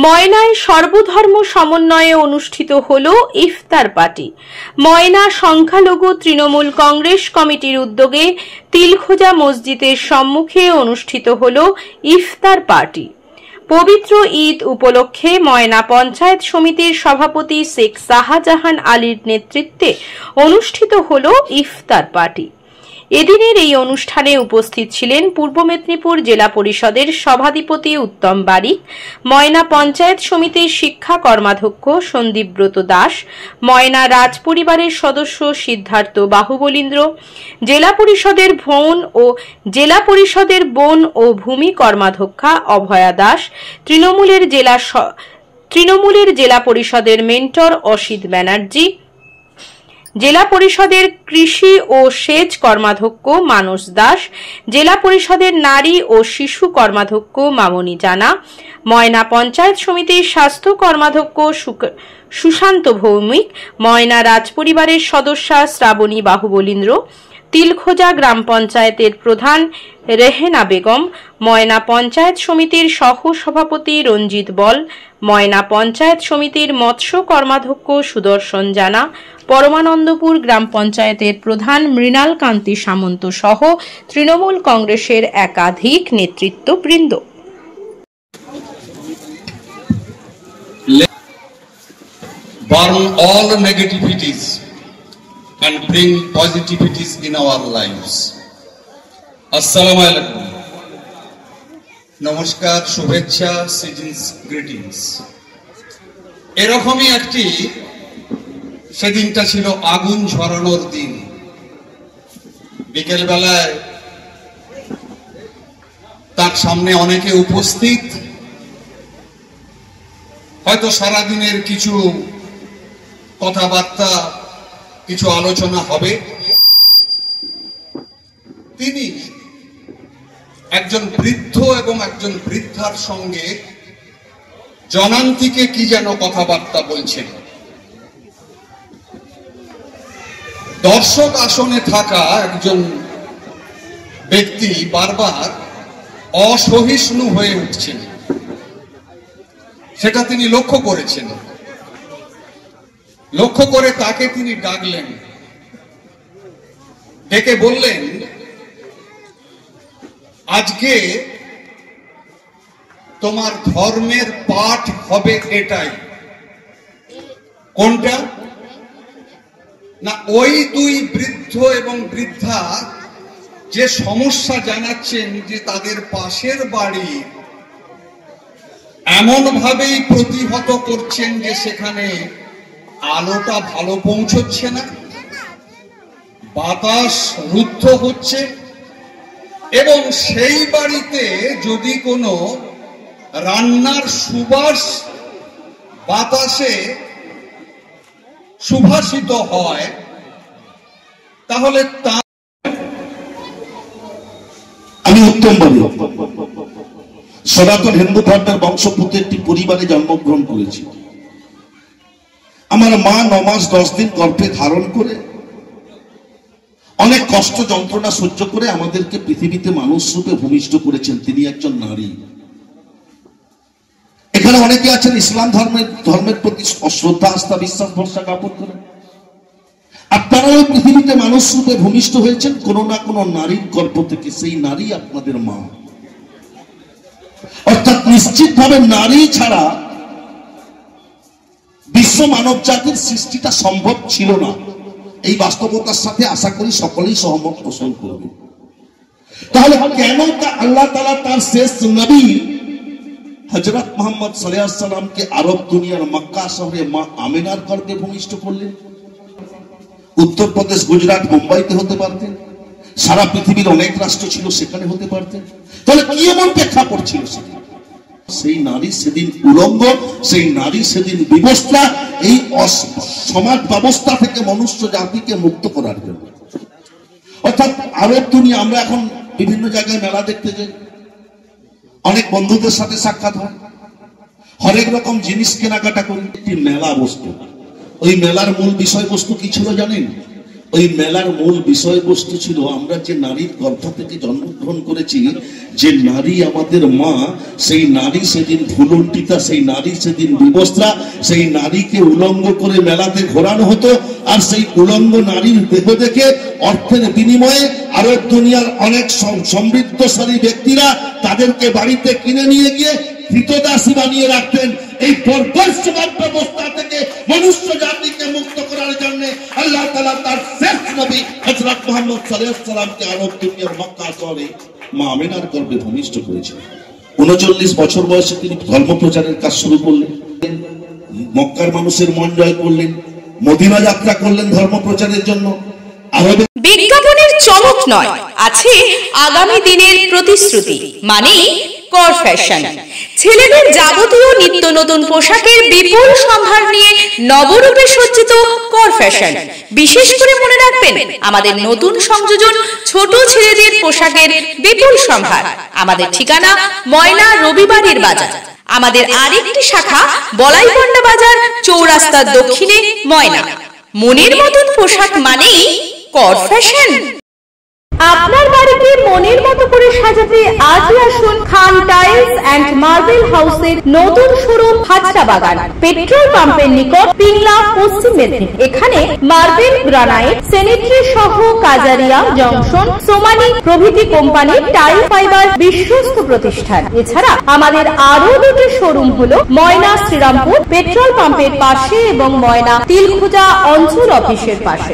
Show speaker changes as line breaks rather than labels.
ময়নায় সর্বধর্ম সমন্বয়ে অনুষ্ঠিত হল ইফতার পার্টি। ময়না সংখ্যালঘু তৃণমূল কংগ্রেস কমিটির উদ্যোগে তিলখোজা মসজিদের সম্মুখে অনুষ্ঠিত হল ইফতার পার্টি। পবিত্র ঈদ উপলক্ষে ময়না পঞ্চায়েত সমিতির সভাপতি শেখ শাহজাহান আলীর নেতৃত্বে অনুষ্ঠিত হল ইফতার পার্টি। এদিনের এই অনুষ্ঠানে উপস্থিত ছিলেন পূর্ব মেদিনীপুর জেলা পরিষদের সভাধিপতি উত্তম বারিক, ময়না পঞ্চায়েত সমিতির শিক্ষা কর্মাধ্যক্ষ সন্দীপব্রত দাস, ময়না রাজ পরিবারের সদস্য সিদ্ধার্থ বাহুবলীন্দ্র, জেলা পরিষদের বন ও ভূমি কর্মাধ্যক্ষা অভয়া দাস, তৃণমূলের জেলা পরিষদের মেন্টর অসিত ব্যানার্জি, জেলা পরিষদের কৃষি ও সেচ কর্মাধ্যক্ষ মানস দাস, জেলা পরিষদের নারী ও শিশু কর্মাধ্যক্ষ মামনি জানা, ময়না পঞ্চায়েত সমিতির স্বাস্থ্য কর্মাধ্যক্ষ সুশান্ত ভৌমিক, ময়না রাজ পরিবারের সদস্যা শ্রাবণী বাহুবলীন্দ্র, তিলখোজা গ্রাম পঞ্চায়েতের প্রধান রেহেনা বেগম, ময়না পঞ্চায়েত সমিতির সহ সভাপতি রঞ্জিত বল, ময়না পঞ্চায়েত সমিতির মৎস্য কর্মাধ্যক্ষ সুদর্শন জানা, পরমানন্দপুর গ্রাম পঞ্চায়েতের প্রধান মৃণাল কান্তি সামন্ত সহ তৃণমূল কংগ্রেসের একাধিক নেতৃত্ববৃন্দ।
Burn all negativities and bring positivities in our lives. Assalamu alaikum. নমস্কার, শুভেচ্ছা, সিজনস গ্রিটিংস। এরকমই একটি সেদিনটা ছিল আগুন ঝরানোর দিন। বিকেল বেলায় তার সামনে অনেকে উপস্থিত, হয়তো সারাদিনের কিছু কথাবার্তা, কিছু আলোচনা হবে। তিনি একজন বৃদ্ধ এবং একজন বৃদ্ধার সঙ্গে জনান্তিকে কি যেন কথাবার্তা বলছেন। দর্শক আসনে থাকা একজন ব্যক্তি বারবার অসহিষ্ণু হয়ে উঠছেন, সেটা তিনি লক্ষ্য করেছেন। লক্ষ্য করে তাকে তিনি ডাকলেন, ডেকে বললেন, আজকে তোমার ধর্মের পাঠ হবে এটাই। কোনটা? না, ওই দুই বৃদ্ধ এবং বৃদ্ধা যে সমস্যা জানাচ্ছেন যে তাদের পাশের বাড়ি এমন ভাবেই প্রতিহত করছেন যে সেখানে আলোটা ভালো পৌঁছচ্ছে না, বাতাস রুদ্ধ হচ্ছে, এবং সেই বাড়িতে যদি কোনো রান্নার সুবাস বাতাসে সুভাষিত হয় তাহলে তা।
আমি উত্তম বারিক, সনাতন হিন্দু ধর্মের বংশপুত্র একটি পরিবারে জন্মগ্রহণ করেছি। আমার মা 9 মাস 10 দিন গর্ভে ধারণ করে অনেক কষ্ট যন্ত্রণা সহ্য করে আমাদেরকে পৃথিবীতে মানুষ রূপে ভূমিষ্ঠ করেছেন। তিনি একজন নারী। এখানে অনেকে আছেন ইসলাম ধর্মের প্রতি শ্রদ্ধা, আস্থা, বিশ্বাস, ভরসা জ্ঞাপন করেন। আপনারা ওই পৃথিবীতে মানুষ রূপে ভূমিষ্ঠ হয়েছেন কোনো না কোনো নারীর গর্ভ থেকে। সেই নারী আপনাদের মা। অর্থাৎ নিশ্চিতভাবে নারী ছাড়া বিশ্ব মানব জাতির সৃষ্টিটা সম্ভব ছিল না। এই বাস্তবতার সাথে আশা করি সকলেই সহমত পোষণ করবে। তাহলে কেন আল্লাহ তাআলা তার শেষ নবী হযরত মুহাম্মদ সাল্লাল্লাহু আলাইহি সাল্লামকে আরব দুনিয়ার মক্কা শহরে মা আমিনার গর্ভে ভূমিষ্ঠ করলেন? উত্তরপ্রদেশ, গুজরাট, মুম্বাইতে হতে পারতেন। সারা পৃথিবীর অনেক রাষ্ট্র ছিল, সেখানে হতে পারতেন। তাহলে কি এমন প্রেক্ষাপট ছিল সেখানে? সেই নারী সেদিন উলঙ্গ, সেই নারী সেদিন বিবস্ত্রা, এই সমাজ ব্যবস্থা থেকে মনুষ্য জাতিকে মুক্ত করার জন্য। অর্থাৎ আরব দুনিয়া, আমরা এখন বিভিন্ন জায়গায় মেলা দেখতে যাই, অনেক বন্ধুদের সাথে সাক্ষাৎ হয়, হরেক রকম জিনিস কেনাকাটা করি। একটি মেলা বস্তু, ওই মেলার মূল বিষয়বস্তু কি ছিল জানেন? ওই মেলার মূল বিষয়বস্তু ছিল আমরা যে নারীর গর্ভ থেকে জন্মগ্রহণ করেছি, যে নারী আমাদের মা, সেই নারী সেদিন ভুলুণ্ঠিতা, সেই নারী সেদিন বিবস্ত্রা, সেই নারীকে উলঙ্গ করে মেলাতে ঘোরানো হতো। আর সেই উলঙ্গ নারীর দেহ দেখে অর্থের বিনিময়ে আরব দুনিয়ার অনেক সমৃদ্ধশালী ব্যক্তিরা তাদেরকে বাড়িতে কিনে নিয়ে গিয়ে কৃতদাসী বানিয়ে রাখতেন। এই বর্বর ব্যবস্থা থেকে মনুষ্য জাতিকে মুক্ত করার জন্য আল্লাহ তাআলা তার শেষ নবী হযরত মুহাম্মদ সাল্লাল্লাহু আলাইহি ওয়াসাল্লামকে আরব দুনিয়ার মক্কা শহরে মা আমিনার গর্ভে ভূমিষ্ঠ করেছিলেন। 39 বছর বয়সে তিনি ধর্ম প্রচারের কাজ শুরু করলেন, মক্কার মানুষের মন জয় করলেন, মদিনা যাত্রা করলেন ধর্ম প্রচারের জন্য। আরবে
বিজ্ঞাপনের চমক নয়, আছে আগামী দিনের প্রতিশ্রুতি, মানে কর ফ্যাশন। ছেলেদের যাবতীয় নিত্য নতুন পোশাকের বিপুল সম্ভার নিয়ে নবরূপে সজ্জিত কর ফ্যাশন। বিশেষ করে মনে রাখবেন, আমাদের নতুন সংযোজন ছোট ছেলেদের পোশাকের বিপুল সম্ভার। আমাদের ঠিকানা ময়না রবিবারের বাজার। আমাদের আরেকটি শাখা বলাইপন্ডা বাজার, চৌরাস্তার দক্ষিণে ময়না। মনের মতন পোশাক মানেই কর ফ্যাশন। আপনার বাড়িকে মনের মতো করে সাজাতে আজই আসুন খান টাইলস এন্ড মার্বেল হাউসের নতুন শোরুম হাজরা বাগান, পেট্রোল পাম্পের নিকট, পিংলা, পশ্চিম মেদিনীপুর। এখানে মার্বেল, গ্রানাইট, স্যানিটারি সহ কাজারিয়া, জংশন, সোমানি প্রভৃতি কোম্পানির টাইল ফাইবার বিশ্বস্ত প্রতিষ্ঠান। এছাড়া আমাদের আরো দুটি শোরুম হলো ময়না শ্রীরামপুর পেট্রোল পাম্পের পাশে এবং ময়না তিলখুজা অঞ্চল অফিসের পাশে।